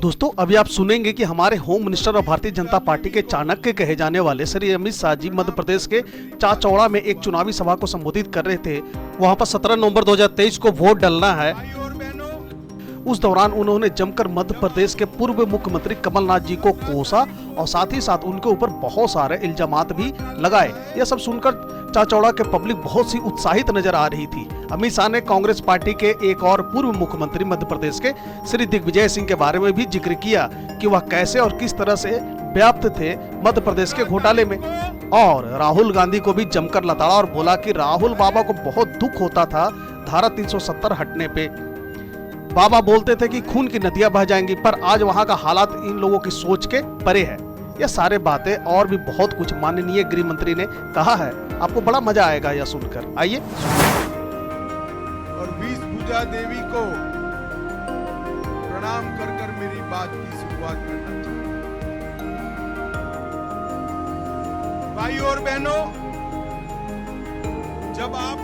दोस्तों अभी आप सुनेंगे कि हमारे होम मिनिस्टर और भारतीय जनता पार्टी के चाणक्य कहे जाने वाले श्री अमित शाह जी मध्य प्रदेश के चाचौड़ा में एक चुनावी सभा को संबोधित कर रहे थे। वहां पर 17 नवंबर 2023 को वोट डालना है। उस दौरान उन्होंने जमकर मध्य प्रदेश के पूर्व मुख्यमंत्री कमलनाथ जी को कोसा और साथ ही साथ उनके ऊपर बहुत सारे इल्जामात भी लगाए। यह सब सुनकर चाचौड़ा के पब्लिक बहुत सी उत्साहित नजर आ रही थी। अमित शाह ने कांग्रेस पार्टी के एक और पूर्व मुख्यमंत्री मध्य प्रदेश के श्री दिग्विजय सिंह के बारे में भी जिक्र किया कि वह कैसे और किस तरह से व्याप्त थे मध्य प्रदेश के घोटाले में। और राहुल गांधी को भी जमकर लताड़ा और बोला कि राहुल बाबा को बहुत दुख होता था धारा 370 हटने पे। बाबा बोलते थे कि खून की नदियां बह जाएंगी, पर आज वहां का हालात इन लोगों की सोच के परे है। यह सारे बातें और भी बहुत कुछ माननीय गृह मंत्री ने कहा है। आपको बड़ा मजा आएगा यह सुनकर। आइए। और 20 भुजा देवी को प्रणाम कर कर मेरी बात की शुरुआत करना चाहता हूं। भाई और बहनों, जब आप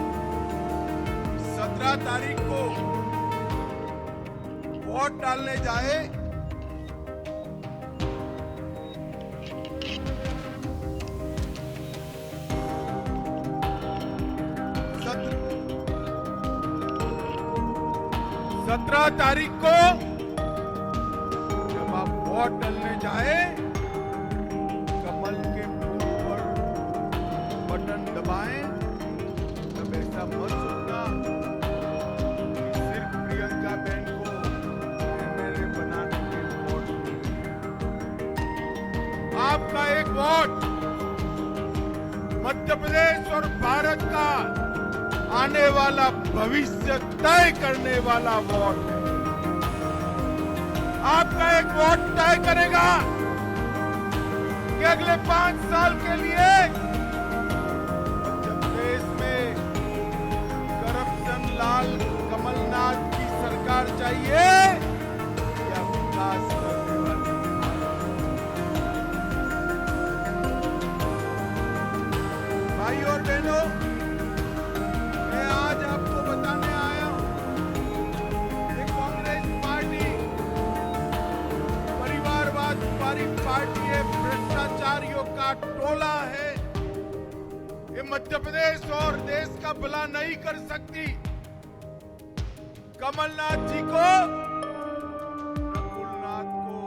17 तारीख को वोट डालने जाए सत्रह तारीख को जब आप वोट डालने जाए, कमल के फूल पर बटन दबाएं, तब ऐसा मत सोचना कि सिर्फ प्रियंका बहन को एमएलए बनाने के वोट मिले। आपका एक वोट मध्य प्रदेश और भारत का आने वाला भविष्य तय करने वाला वोट है। आपका एक वोट तय करेगा कि अगले 5 साल के लिए मध्य प्रदेश में करप्शन लाल कमलनाथ की सरकार चाहिए या विकास करने वाली। भाई और बहनों, आज आपको बताने आया हूं कि कांग्रेस पार्टी परिवारवाद पार्टी है, भ्रष्टाचारियों का टोला है। ये मध्य प्रदेश और देश का भला नहीं कर सकती। कमलनाथ जी को, रघुनाथ को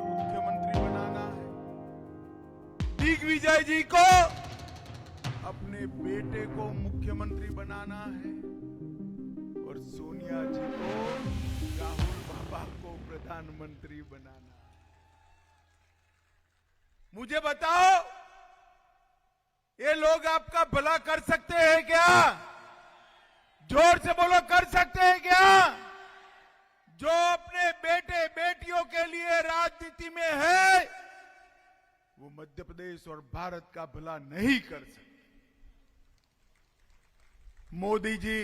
मुख्यमंत्री बनाना है, दिग्विजय जी को अपने बेटे को मुख्यमंत्री बनाना है और सोनिया जी को, राहुल बाबा को प्रधानमंत्री बनाना है। मुझे बताओ, ये लोग आपका भला कर सकते हैं क्या? जोर से बोलो, कर सकते हैं क्या? जो अपने बेटे बेटियों के लिए राजनीति में है, वो मध्य प्रदेश और भारत का भला नहीं कर सकते। मोदी जी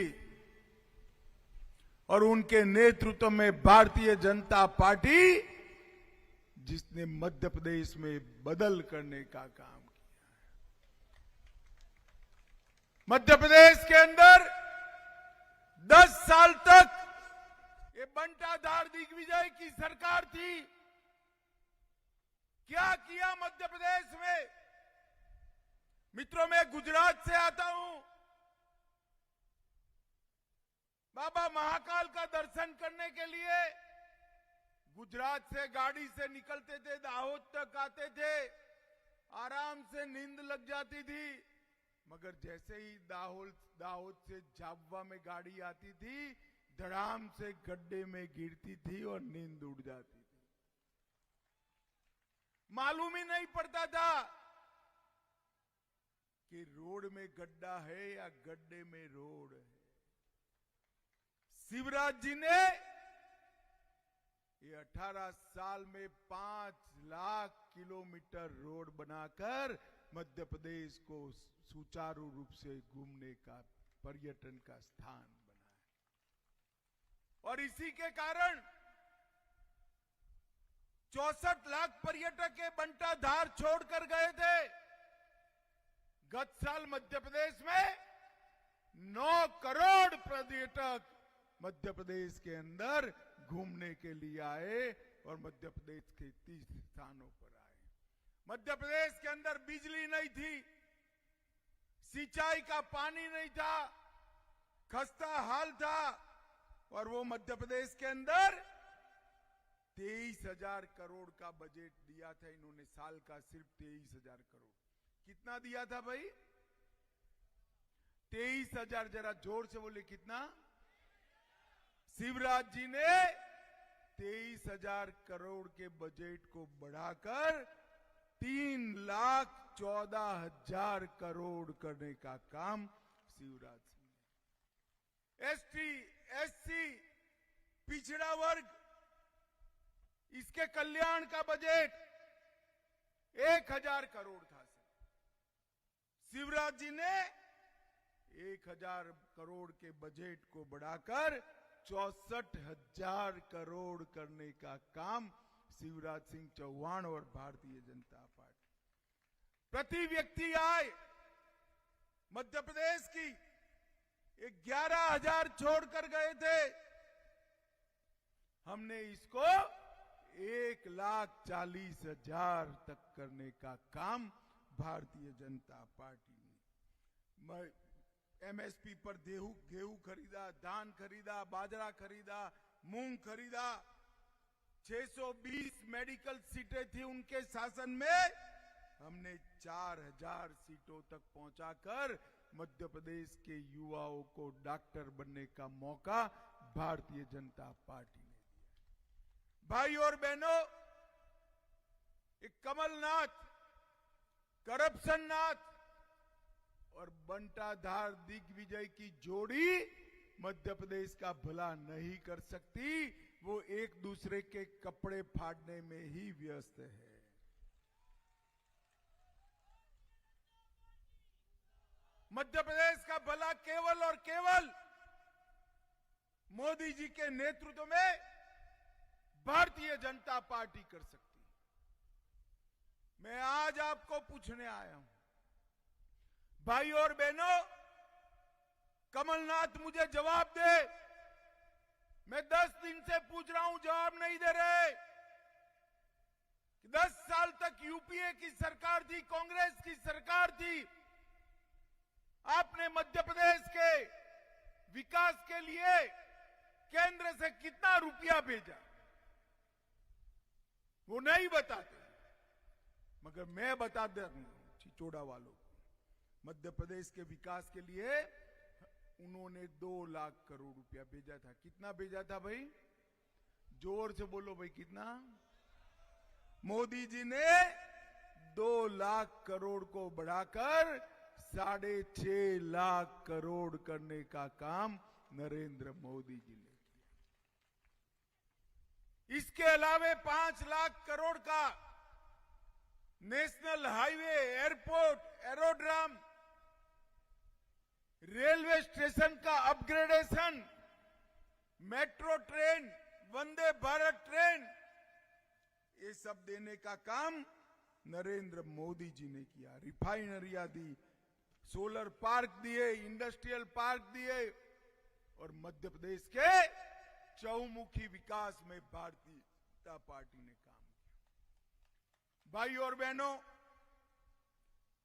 और उनके नेतृत्व में भारतीय जनता पार्टी, जिसने मध्य प्रदेश में बदल करने का काम किया है। मध्य प्रदेश के अंदर 10 साल तक ये बंटाधार दिग्विजय की सरकार थी। क्या किया मध्य प्रदेश में? मित्रों, मैं गुजरात से आता हूं। बाबा महाकाल का दर्शन करने के लिए गुजरात से गाड़ी से निकलते थे, दाहोद तक आते थे, आराम से नींद लग जाती थी। मगर जैसे ही दाहोद से झाबुआ में गाड़ी आती थी, धड़ाम से गड्ढे में गिरती थी और नींद उड़ जाती थी। मालूम ही नहीं पड़ता था कि रोड में गड्ढा है या गड्ढे में रोड है। शिवराज जी ने ये 18 साल में 5 लाख किलोमीटर रोड बनाकर मध्य प्रदेश को सुचारू रूप से घूमने का, पर्यटन का स्थान बनाया। और इसी के कारण 64 लाख पर्यटक के बंटाधार छोड़कर गए थे। गत साल मध्य प्रदेश में 9 करोड़ पर्यटक मध्य प्रदेश के अंदर घूमने के लिए आए। और मध्य प्रदेश के 30 स्थानों पर आए। मध्य प्रदेश के अंदर बिजली नहीं थी, सिंचाई का पानी नहीं था, खस्ता हाल था, और वो मध्य प्रदेश के अंदर 23,000 करोड़ का बजट दिया था इन्होंने, साल का सिर्फ 23,000 करोड़। कितना दिया था भाई? 23,000। जरा जोर से बोले कितना? शिवराज जी ने 23,000 करोड़ के बजट को बढ़ाकर 3,14,000 करोड़ करने का काम शिवराज सिंह ने। एसटी, एससी, पिछड़ा वर्ग, इसके कल्याण का बजट 1,000 करोड़ था। शिवराज जी ने 1,000 करोड़ के बजट को बढ़ाकर 64,000 करोड़ करने का काम शिवराज सिंह चौहान और भारतीय जनता पार्टी। प्रति व्यक्ति आय मध्य प्रदेश की 11,000 छोड़कर गए थे, हमने इसको 1,40,000 तक करने का काम भारतीय जनता पार्टी ने। एमएसपी पर गेहूं खरीदा, धान खरीदा, बाजरा खरीदा, मूंग खरीदा। 620 मेडिकल सीटें थी उनके शासन में, हमने 4,000 सीटों तक पहुंचाकर मध्य प्रदेश के युवाओं को डॉक्टर बनने का मौका भारतीय जनता पार्टी ने दिया। भाई और बहनों, एक कमलनाथ, करप्शन नाथ और बंटाधार दिग्विजय की जोड़ी मध्य प्रदेश का भला नहीं कर सकती, वो एक दूसरे के कपड़े फाड़ने में ही व्यस्त है। मध्य प्रदेश का भला केवल और केवल मोदी जी के नेतृत्व में भारतीय जनता पार्टी कर सकती। मैं आज आपको पूछने आया हूं, भाई और बहनों, कमलनाथ मुझे जवाब दे। मैं 10 दिन से पूछ रहा हूं, जवाब नहीं दे रहे। 10 साल तक यूपीए की सरकार थी, कांग्रेस की सरकार थी, आपने मध्य प्रदेश के विकास के लिए केंद्र से कितना रुपया भेजा? वो नहीं बताते, मगर मैं बता दे चिचोड़ा वालों को, मध्य प्रदेश के विकास के लिए उन्होंने 2 लाख करोड़ रुपया भेजा था। कितना भेजा था भाई? जोर से बोलो भाई, कितना? मोदी जी ने 2 लाख करोड़ को बढ़ाकर 6.5 लाख करोड़ करने का काम नरेंद्र मोदी जी ने किया। इसके अलावे 5 लाख करोड़ का national highway, airport, aerodrome, railway station का upgradation, metro train, Vande Bharat train, ये सब देने का काम नरेंद्र मोदी जी ने किया। रिफाइनरियां दी, सोलर पार्क दिए, इंडस्ट्रियल पार्क दिए, और मध्य प्रदेश के चहुमुखी विकास में भारतीय जनता पार्टी ने काम किया। भाई और बहनों,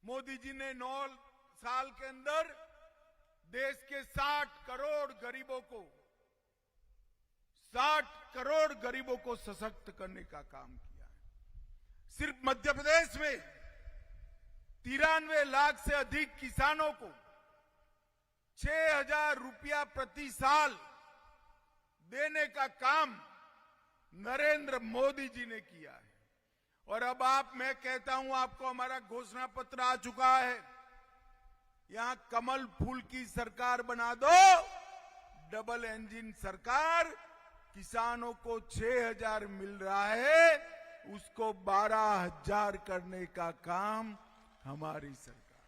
मोदी जी ने 9 साल के अंदर देश के 60 करोड़ गरीबों को सशक्त करने का काम किया है। सिर्फ मध्य प्रदेश में 93 लाख से अधिक किसानों को 6,000 रुपया प्रति साल देने का काम नरेंद्र मोदी जी ने किया है। और अब मैं कहता हूं आपको, हमारा घोषणा पत्र आ चुका है, यहां कमल फूल की सरकार बना दो, डबल इंजन सरकार। किसानों को 6,000 मिल रहा है, उसको 12,000 करने का काम हमारी सरकार।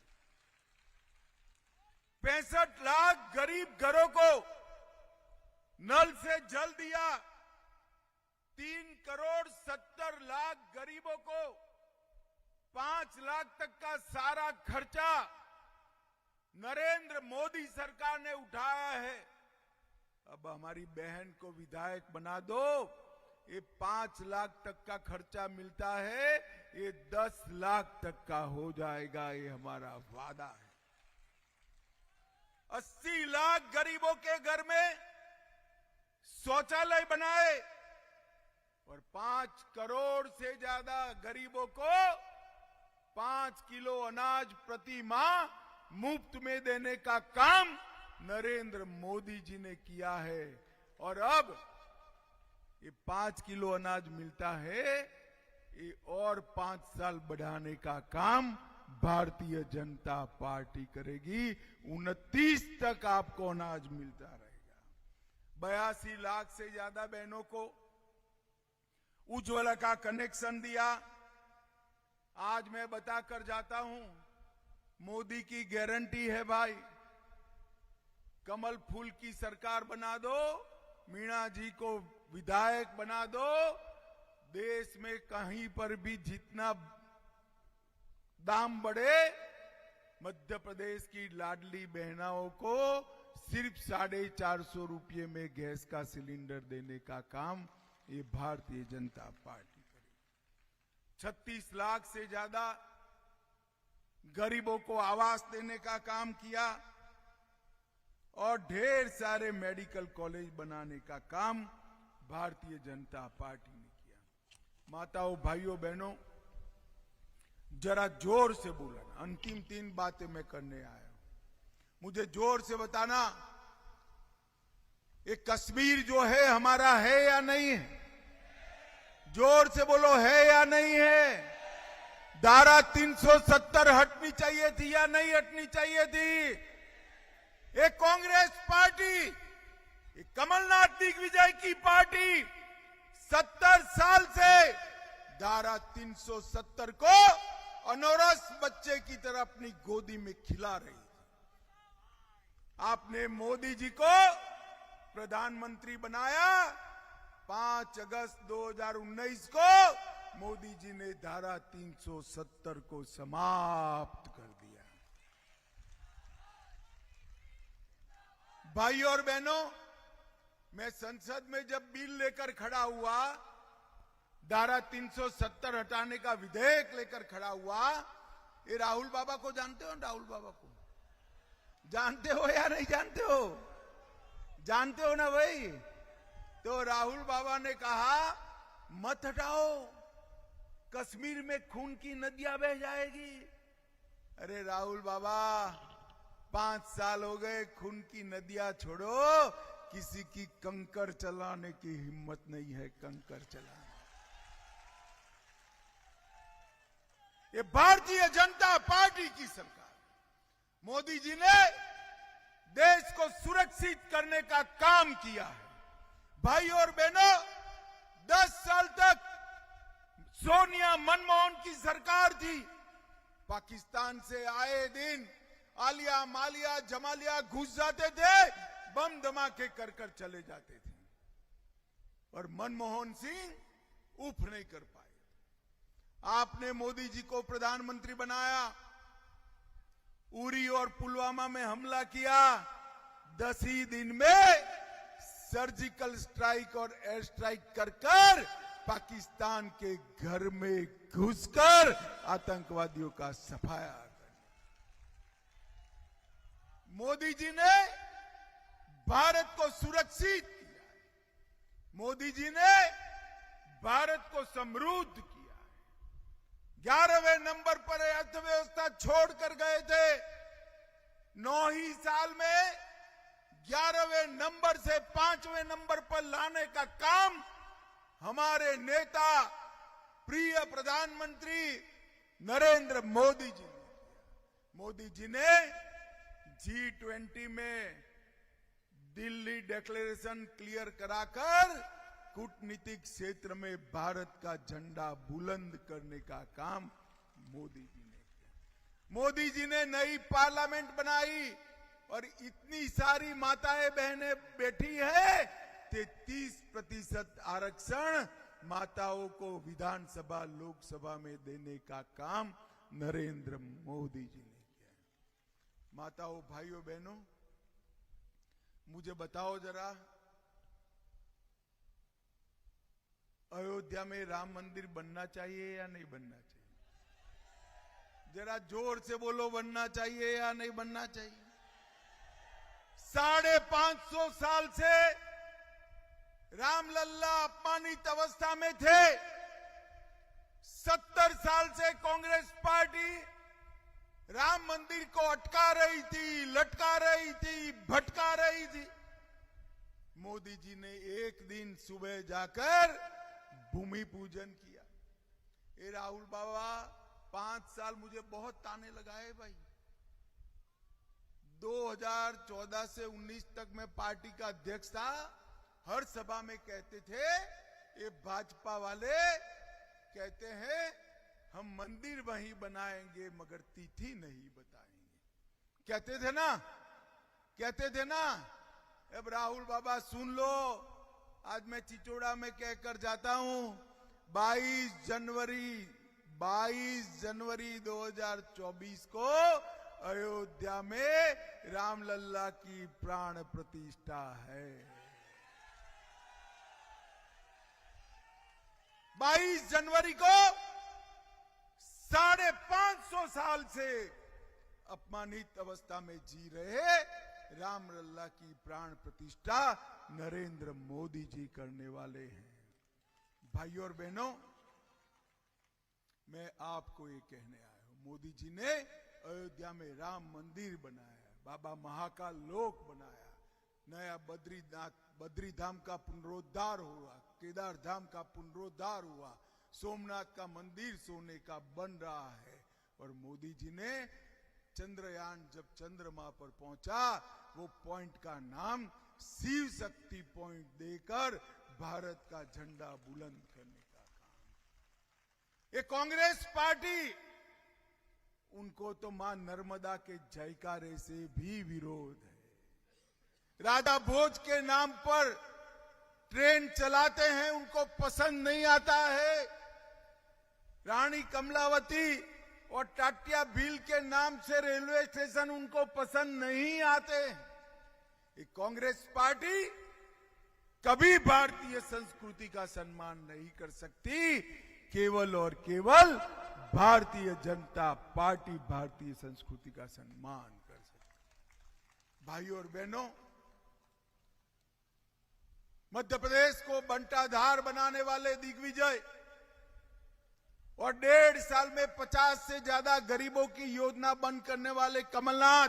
65 लाख गरीब घरों को नल से जल दिया। 3,70,00,000 गरीबों को 5 लाख तक का सारा खर्चा नरेंद्र मोदी सरकार ने उठाया है। अब हमारी बहन को विधायक बना दो, ये 5 लाख तक का खर्चा मिलता है, ये 10 लाख तक का हो जाएगा, ये हमारा वादा है। 80 लाख गरीबों के घर में शौचालय बनाए और 5 करोड़ से ज्यादा गरीबों को 5 किलो अनाज प्रति माह मुफ्त में देने का काम नरेंद्र मोदी जी ने किया है। और अब ये 5 किलो अनाज मिलता है, ये और 5 साल बढ़ाने का काम भारतीय जनता पार्टी करेगी। 29 तक आपको अनाज मिलता रहेगा। 82 लाख से ज्यादा बहनों को उज्ज्वला का कनेक्शन दिया। आज मैं बताकर जाता हूं, मोदी की गारंटी है भाई, कमल फूल की सरकार बना दो, मीणा जी को विधायक बना दो, देश में कहीं पर भी जितना दाम बढ़े, मध्य प्रदेश की लाडली बहनाओं को सिर्फ 450 रुपये में गैस का सिलेंडर देने का काम ये भारतीय जनता पार्टी करेगी। 36 लाख से ज्यादा गरीबों को आवास देने का काम किया और ढेर सारे मेडिकल कॉलेज बनाने का काम भारतीय जनता पार्टी ने किया। माताओं, भाइयों, बहनों, जरा जोर से बोलना। अंतिम 3 बातें मैं करने आया हूं, मुझे जोर से बताना, ये कश्मीर जो है हमारा है या नहीं है? जोर से बोलो, है या नहीं है? धारा 370 हटनी चाहिए थी या नहीं हटनी चाहिए थी? ये कांग्रेस पार्टी, ये कमलनाथ दिग्विजय की पार्टी 70 साल से धारा 370 को अनौरस बच्चे की तरह अपनी गोदी में खिला रही है। आपने मोदी जी को प्रधानमंत्री बनाया, 5 अगस्त 2019 को मोदी जी ने धारा 370 को समाप्त कर दिया। भाइयों और बहनों, मैं संसद में जब बिल लेकर खड़ा हुआ, धारा 370 हटाने का विधेयक लेकर खड़ा हुआ, ये राहुल बाबा को जानते हो? राहुल बाबा को जानते हो या नहीं जानते हो? जानते हो ना भाई? तो राहुल बाबा ने कहा मत हटाओ, कश्मीर में खून की नदियां बह जाएगी। अरे राहुल बाबा, 5 साल हो गए, खून की नदियां छोड़ो, किसी की कंकर चलाने की हिम्मत नहीं है। कंकर चलाने, ये भारतीय जनता पार्टी की सरकार, मोदी जी ने देश को सुरक्षित करने का काम किया है। भाई और बहनों, 10 साल तक सोनिया मनमोहन की सरकार थी। पाकिस्तान से आए दिन आलिया मालिया जमालिया घुस जाते थे, बम धमाके कर कर चले जाते थे, और मनमोहन सिंह उफ नहीं कर पाए। आपने मोदी जी को प्रधानमंत्री बनाया, उरी और पुलवामा में हमला किया, 10 ही दिन में सर्जिकल स्ट्राइक और एयर स्ट्राइक कर कर पाकिस्तान के घर में घुसकर आतंकवादियों का सफाया कर। मोदी जी ने भारत को सुरक्षित किया है, मोदी जी ने भारत को समृद्ध किया है। 11वें नंबर पर अर्थव्यवस्था छोड़कर गए थे, 9 ही साल में 11वें नंबर से 5वें नंबर पर लाने का काम हमारे नेता प्रिय प्रधानमंत्री नरेंद्र मोदी जी ने किया। मोदी जी ने G20 में दिल्ली डिक्लेरेशन क्लियर कराकर कूटनीतिक क्षेत्र में भारत का झंडा बुलंद करने का काम मोदी जी ने किया। मोदी जी ने नई पार्लियामेंट बनाई और इतनी सारी माताएं बहनें बैठी है, 33% आरक्षण माताओं को विधानसभा लोकसभा में देने का काम नरेंद्र मोदी जी ने किया है। माताओं, भाइयों, बहनों, मुझे बताओ जरा, अयोध्या में राम मंदिर बनना चाहिए या नहीं बनना चाहिए? जरा जोर से बोलो, बनना चाहिए या नहीं बनना चाहिए? 550 साल से रामलल्ला अपमानित अवस्था में थे। 70 साल से कांग्रेस पार्टी राम मंदिर को अटका रही थी, लटका रही थी, भटका रही थी। मोदी जी ने एक दिन सुबह जाकर भूमि पूजन किया। ए राहुल बाबा, 5 साल मुझे बहुत ताने लगाए भाई। 2014 से 19 तक मैं पार्टी का अध्यक्ष था। हर सभा में कहते थे, ये भाजपा वाले कहते हैं हम मंदिर वहीं बनाएंगे मगर तिथि नहीं बताएंगे। कहते थे ना, कहते थे ना। अब राहुल बाबा सुन लो, आज मैं चिचोड़ा में कहकर जाता हूं, 22 जनवरी 2024 को अयोध्या में रामलल्ला की प्राण प्रतिष्ठा है। 22 जनवरी को 550 साल से अपमानित अवस्था में जी रहे रामलल्ला की प्राण प्रतिष्ठा नरेंद्र मोदी जी करने वाले हैं। भाइयों और बहनों, मैं आपको ये कहने आया हूं, मोदी जी ने अयोध्या में राम मंदिर बनाया, बाबा महाकाल लोक बनाया, नया बद्री धाम का पुनरोद्धार हुआ, केदार धाम का पुनरोद्धार हुआ, सोमनाथ का मंदिर सोने का बन रहा है। और मोदी जी ने चंद्रयान जब चंद्रमा पर पहुंचा, वो पॉइंट का नाम शिव शक्ति पॉइंट देकर भारत का झंडा बुलंद करने का काम। ये कांग्रेस पार्टी, उनको तो मां नर्मदा के जयकारे से भी विरोध है। राजा भोज के नाम पर ट्रेन चलाते हैं, उनको पसंद नहीं आता है। रानी कमलावती और टाटिया भील के नाम से रेलवे स्टेशन उनको पसंद नहीं आते। ये कांग्रेस पार्टी कभी भारतीय संस्कृति का सम्मान नहीं कर सकती। केवल और केवल भारतीय जनता पार्टी भारतीय संस्कृति का सम्मान कर सकती। भाइयों और बहनों, मध्य प्रदेश को बंटाधार बनाने वाले दिग्विजय और 1.5 साल में 50 से ज्यादा गरीबों की योजना बंद करने वाले कमलनाथ,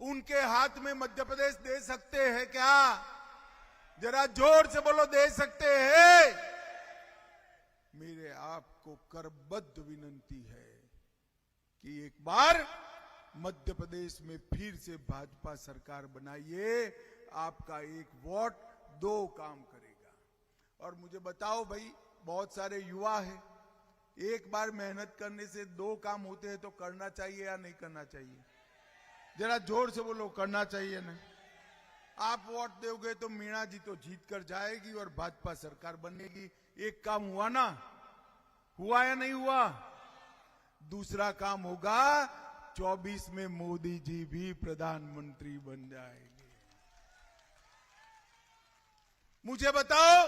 उनके हाथ में मध्य प्रदेश दे सकते हैं क्या? जरा जोर से बोलो, दे सकते हैं? मेरे आपको करबद्ध विनंती है कि एक बार मध्य प्रदेश में फिर से भाजपा सरकार बनाइए। आपका एक वोट 2 काम करेगा। और मुझे बताओ भाई, बहुत सारे युवा हैं, एक बार मेहनत करने से 2 काम होते हैं तो करना चाहिए या नहीं करना चाहिए? जरा जोर से बोलो, करना चाहिए ना? आप वोट दोगे तो मीणा जी तो जीत कर जाएगी और भाजपा सरकार बनेगी। एक काम हुआ ना? हुआ या नहीं हुआ? दूसरा काम होगा, 24 में मोदी जी भी प्रधानमंत्री बन जाएंगे। मुझे बताओ,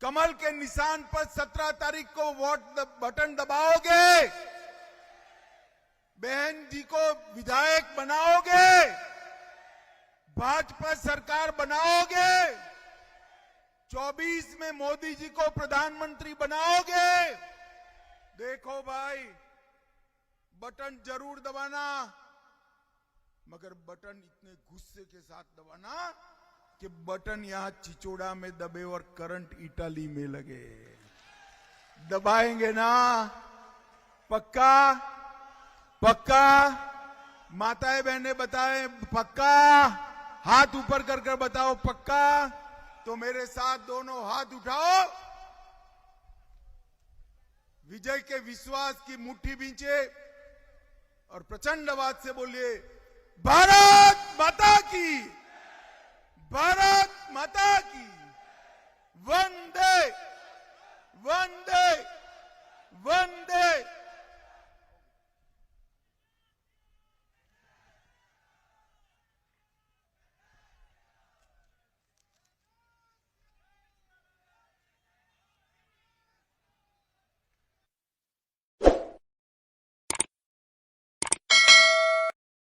कमल के निशान पर 17 तारीख को वोट बटन दबाओगे? बहन जी को विधायक बनाओगे? भाजपा सरकार बनाओगे? 24 में मोदी जी को प्रधानमंत्री बनाओगे? देखो भाई, बटन जरूर दबाना, मगर बटन इतने गुस्से के साथ दबाना कि बटन यहां चिचोड़ा में दबे और करंट इटली में लगे। दबाएंगे ना? पक्का? पक्का? माताएं बहनें बताएं, पक्का? हाथ ऊपर कर कर बताओ, पक्का? तो मेरे साथ दोनों हाथ उठाओ, विजय के विश्वास की मुट्ठी बींचे और प्रचंड आवाज से बोलिए, भारत माता की, भारत माता की, वंदे वंदे।